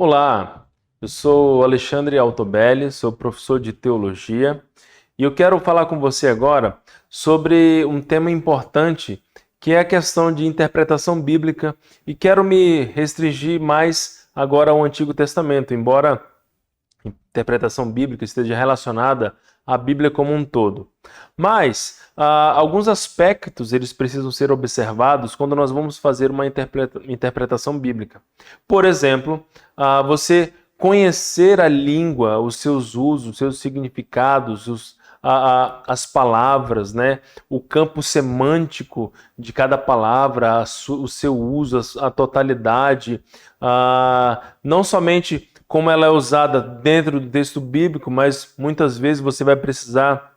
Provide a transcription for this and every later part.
Olá, eu sou Alexandre Altobelli, sou professor de teologia e eu quero falar com você agora sobre um tema importante que é a questão de interpretação bíblica e quero me restringir mais agora ao Antigo Testamento, embora a interpretação bíblica esteja relacionada à Bíblia como um todo. Mas alguns aspectos eles precisam ser observados quando nós vamos fazer uma interpretação bíblica. Por exemplo, você conhecer a língua, os seus usos, os seus significados, as palavras, né? O campo semântico de cada palavra, o seu uso, a totalidade, não somente como ela é usada dentro do texto bíblico, mas muitas vezes você vai precisar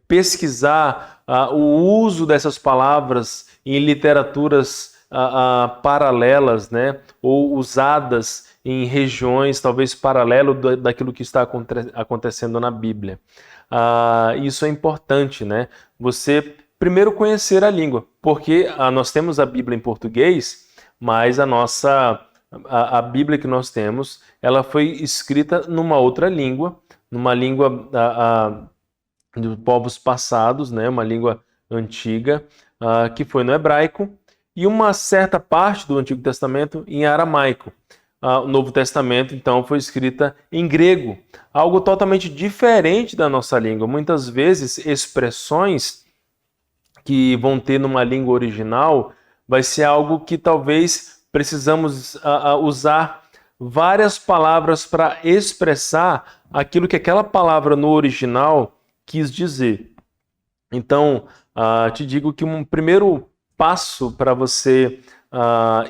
pesquisar o uso dessas palavras em literaturas paralelas, né? Ou usadas em regiões talvez paralelo daquilo que está acontecendo na Bíblia. Isso é importante, né? Você primeiro conhecer a língua, porque nós temos a Bíblia em português, mas a Bíblia que nós temos, ela foi escrita numa outra língua, numa língua dos povos passados, né? Uma língua antiga, que foi no hebraico, e uma certa parte do Antigo Testamento em aramaico. O Novo Testamento, então, foi escrita em grego, algo totalmente diferente da nossa língua. Muitas vezes, expressões que vão ter numa língua original vai ser algo que talvez precisamos usar várias palavras para expressar aquilo que aquela palavra no original quis dizer. Então, te digo que um primeiro passo para você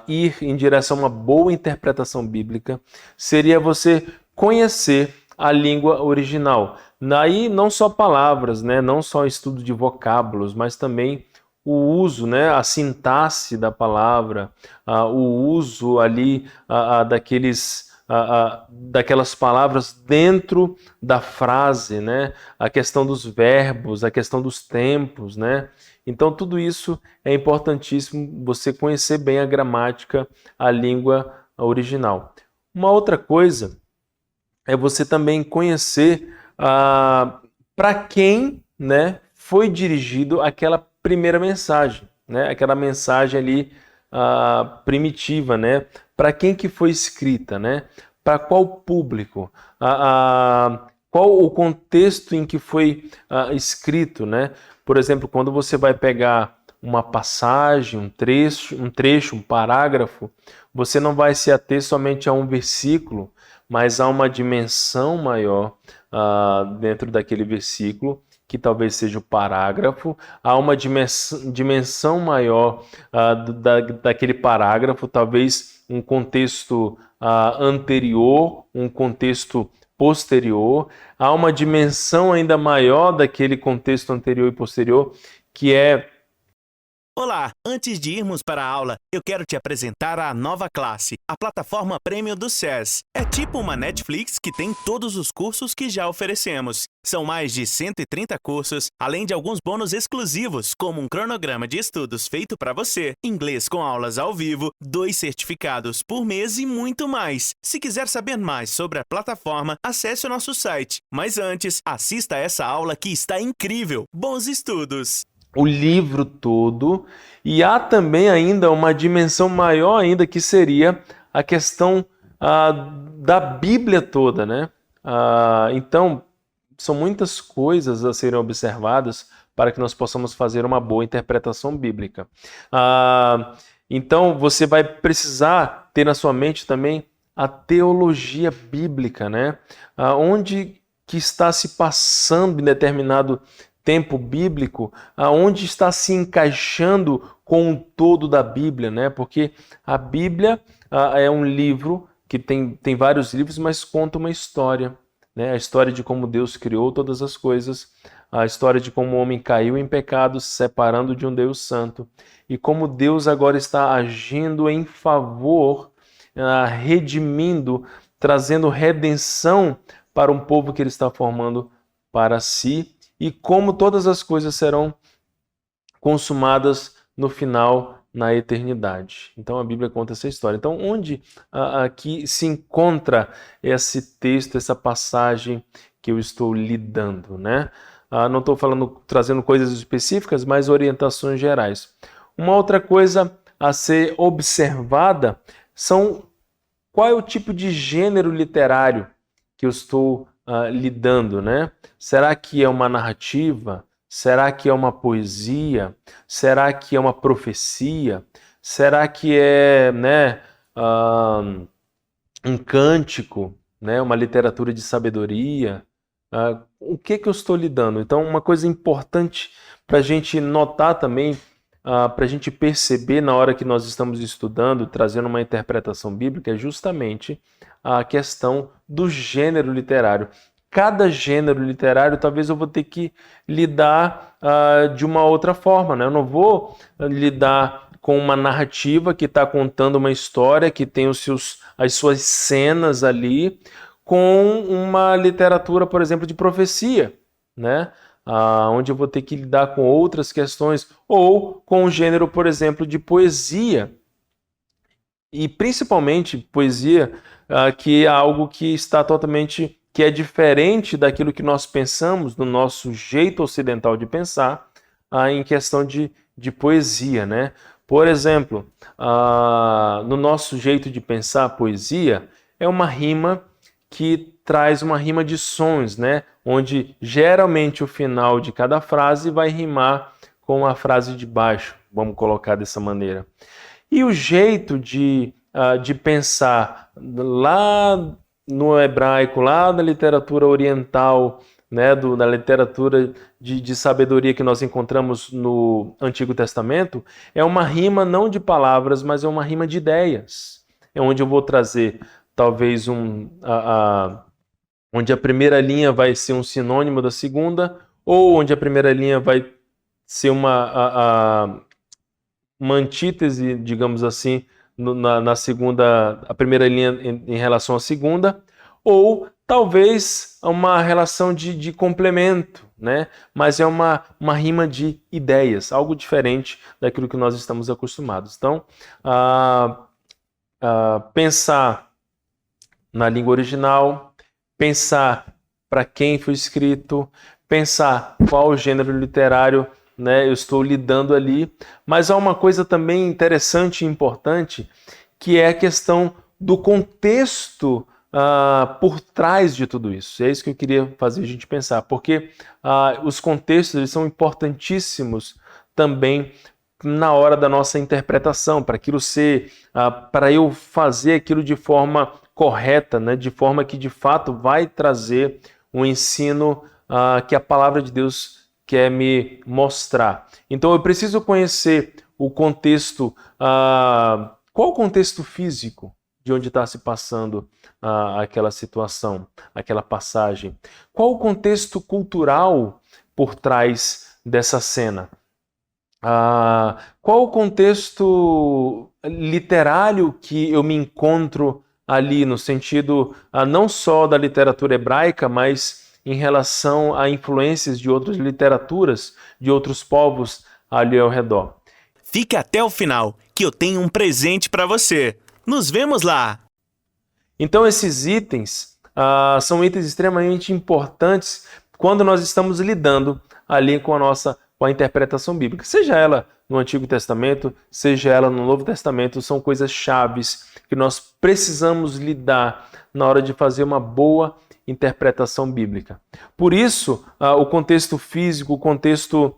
ir em direção a uma boa interpretação bíblica seria você conhecer a língua original. Daí não só palavras, né? Não só estudo de vocábulos, mas também o uso, né? A sintaxe da palavra, o uso ali daquelas palavras dentro da frase, né? A questão dos verbos, a questão dos tempos, né? Então, tudo isso é importantíssimo, você conhecer bem a gramática, a língua original. Uma outra coisa é você também conhecer para quem, né, foi dirigido aquela primeira mensagem, né? Aquela mensagem ali primitiva, né? Para quem que foi escrita, né? Para qual público? Qual o contexto em que foi escrito, né? Por exemplo, quando você vai pegar uma passagem, um trecho, um parágrafo, você não vai se ater somente a um versículo, mas há uma dimensão maior dentro daquele versículo, que talvez seja o parágrafo, há uma dimensão maior daquele parágrafo, talvez um contexto anterior, um contexto posterior, há uma dimensão ainda maior daquele contexto anterior e posterior, que é... Olá, antes de irmos para a aula, eu quero te apresentar a nova classe, a plataforma Premium do SES. É tipo uma Netflix que tem todos os cursos que já oferecemos. São mais de 130 cursos, além de alguns bônus exclusivos, como um cronograma de estudos feito para você, inglês com aulas ao vivo, 2 certificados por mês e muito mais. Se quiser saber mais sobre a plataforma, acesse o nosso site. Mas antes, assista a essa aula que está incrível. Bons estudos! O livro todo, e há também ainda uma dimensão maior ainda, que seria a questão da Bíblia toda, né? Então, são muitas coisas a serem observadas para que nós possamos fazer uma boa interpretação bíblica. Então, você vai precisar ter na sua mente também a teologia bíblica, né? Onde que está se passando em determinado tempo bíblico, aonde está se encaixando com o todo da Bíblia, né? Porque a Bíblia é um livro que tem vários livros, mas conta uma história, né? A história de como Deus criou todas as coisas, a história de como o homem caiu em pecado, se separando de um Deus santo, e como Deus agora está agindo em favor, redimindo, trazendo redenção para um povo que ele está formando para si, e como todas as coisas serão consumadas no final na eternidade. Então a Bíblia conta essa história. Então onde aqui se encontra esse texto, essa passagem que eu estou lidando, né? Não estou trazendo coisas específicas, mas orientações gerais. Uma outra coisa a ser observada qual é o tipo de gênero literário que eu estou lidando, né? Será que é uma narrativa? Será que é uma poesia? Será que é uma profecia? Será que é, né, um cântico, né, uma literatura de sabedoria? O que eu estou lidando? Então, uma coisa importante para a gente notar também, para a gente perceber na hora que nós estamos estudando, trazendo uma interpretação bíblica, é justamente a questão do gênero literário. Cada gênero literário, talvez eu vou ter que lidar de uma outra forma, né? Eu não vou lidar com uma narrativa que está contando uma história, que tem as suas cenas ali, com uma literatura, por exemplo, de profecia, né? Onde eu vou ter que lidar com outras questões, ou com o gênero, por exemplo, de poesia. E principalmente poesia, que é algo que está totalmente, que é diferente daquilo que nós pensamos, do nosso jeito ocidental de pensar, em questão de poesia, né? Por exemplo, no nosso jeito de pensar, poesia é uma rima que traz uma rima de sons, né? Onde geralmente o final de cada frase vai rimar com a frase de baixo, vamos colocar dessa maneira. E o jeito de pensar lá no hebraico, lá na literatura oriental, né, da literatura de sabedoria que nós encontramos no Antigo Testamento, é uma rima não de palavras, mas é uma rima de ideias. É onde eu vou trazer talvez onde a primeira linha vai ser um sinônimo da segunda, ou onde a primeira linha vai ser uma antítese, digamos assim, na segunda, a primeira linha em relação à segunda, ou talvez uma relação de complemento, né? Mas é uma rima de ideias, algo diferente daquilo que nós estamos acostumados. Então, pensar na língua original, pensar para quem foi escrito, pensar qual gênero literário, né, eu estou lidando ali, mas há uma coisa também interessante e importante, que é a questão do contexto por trás de tudo isso. É isso que eu queria fazer a gente pensar, porque os contextos eles são importantíssimos também na hora da nossa interpretação, para aquilo ser, para eu fazer aquilo de forma correta, né, de forma que de fato vai trazer um ensino que a palavra de Deus quer me mostrar. Então eu preciso conhecer o contexto, qual o contexto físico de onde está se passando aquela situação, aquela passagem. Qual o contexto cultural por trás dessa cena? Qual o contexto literário que eu me encontro ali, no sentido não só da literatura hebraica, mas em relação a influências de outras literaturas, de outros povos ali ao redor. Fique até o final, que eu tenho um presente para você. Nos vemos lá! Então esses itens são itens extremamente importantes quando nós estamos lidando ali com a interpretação bíblica. Seja ela no Antigo Testamento, seja ela no Novo Testamento, são coisas chaves que nós precisamos lidar na hora de fazer uma boa interpretação bíblica. Por isso, o contexto físico, o contexto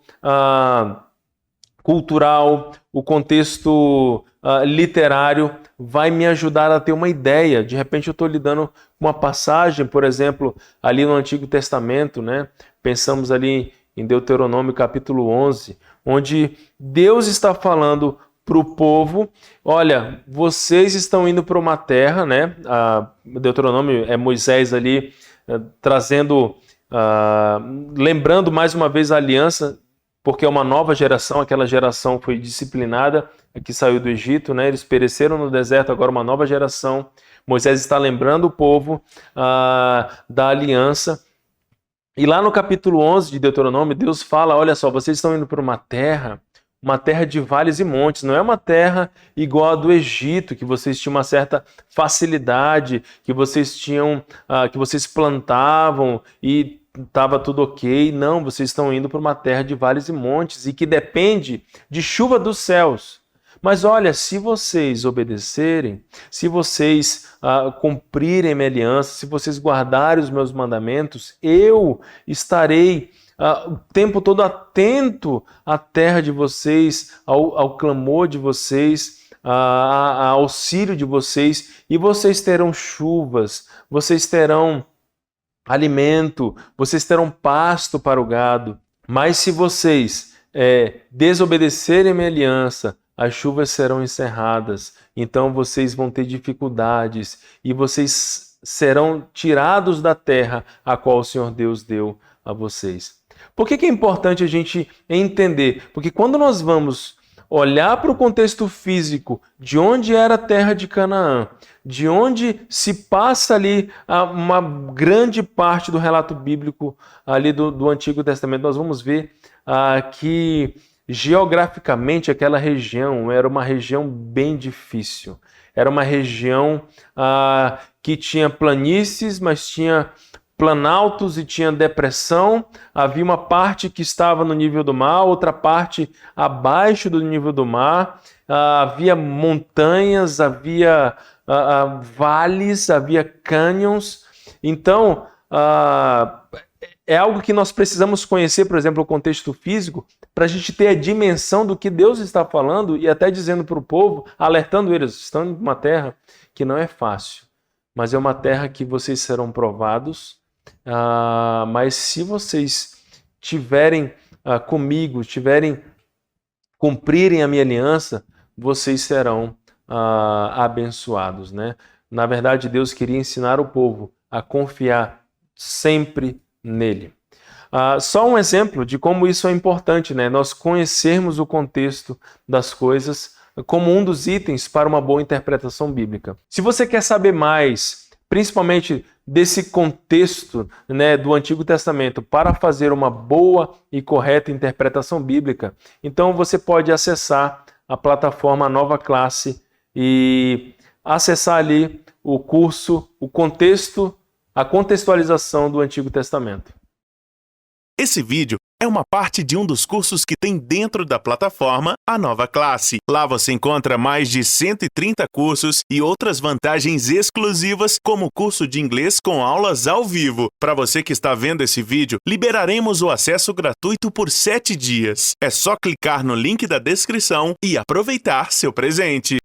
cultural, o contexto literário vai me ajudar a ter uma ideia. De repente eu estou lidando com uma passagem, por exemplo, ali no Antigo Testamento, né? Pensamos ali em Deuteronômio capítulo 11, onde Deus está falando para o povo, olha, vocês estão indo para uma terra, né? Deuteronômio é Moisés ali trazendo, lembrando mais uma vez a aliança, porque é uma nova geração, aquela geração foi disciplinada, que saiu do Egito, né? Eles pereceram no deserto, agora uma nova geração. Moisés está lembrando o povo da aliança. E lá no capítulo 11 de Deuteronômio, Deus fala, olha só, vocês estão indo para uma terra uma terra de vales e montes, não é uma terra igual a do Egito, que vocês tinham uma certa facilidade, que vocês tinham, que vocês plantavam e estava tudo ok. Não, vocês estão indo para uma terra de vales e montes e que depende de chuva dos céus. Mas olha, se vocês obedecerem, se vocês cumprirem a minha aliança, se vocês guardarem os meus mandamentos, eu estarei o tempo todo atento à terra de vocês, ao clamor de vocês, ao auxílio de vocês, e vocês terão chuvas, vocês terão alimento, vocês terão pasto para o gado. Mas se vocês desobedecerem a minha aliança, as chuvas serão encerradas, então vocês vão ter dificuldades e vocês serão tirados da terra a qual o Senhor Deus deu a vocês. Por que é importante a gente entender? Porque quando nós vamos olhar para o contexto físico de onde era a terra de Canaã, de onde se passa ali uma grande parte do relato bíblico ali do Antigo Testamento, nós vamos ver que geograficamente aquela região era uma região bem difícil. Era uma região que tinha planícies, mas tinha planaltos e tinha depressão. Havia uma parte que estava no nível do mar, outra parte abaixo do nível do mar. Havia montanhas, havia vales, havia canyons. Então, é algo que nós precisamos conhecer, por exemplo, o contexto físico, para a gente ter a dimensão do que Deus está falando e até dizendo para o povo, alertando eles, estão em uma terra que não é fácil, mas é uma terra que vocês serão provados, mas se vocês tiverem comigo, cumprirem a minha aliança, vocês serão abençoados, né? Na verdade, Deus queria ensinar o povo a confiar sempre nele. Só um exemplo de como isso é importante, né? Nós conhecermos o contexto das coisas como um dos itens para uma boa interpretação bíblica. Se você quer saber mais, principalmente desse contexto, né, do Antigo Testamento, para fazer uma boa e correta interpretação bíblica, então você pode acessar a plataforma Nova Classe e acessar ali o curso, o contexto, a contextualização do Antigo Testamento. Esse vídeo é uma parte de um dos cursos que tem dentro da plataforma A Nova Classe. Lá você encontra mais de 130 cursos e outras vantagens exclusivas, como o curso de inglês com aulas ao vivo. Para você que está vendo esse vídeo, liberaremos o acesso gratuito por 7 dias. É só clicar no link da descrição e aproveitar seu presente.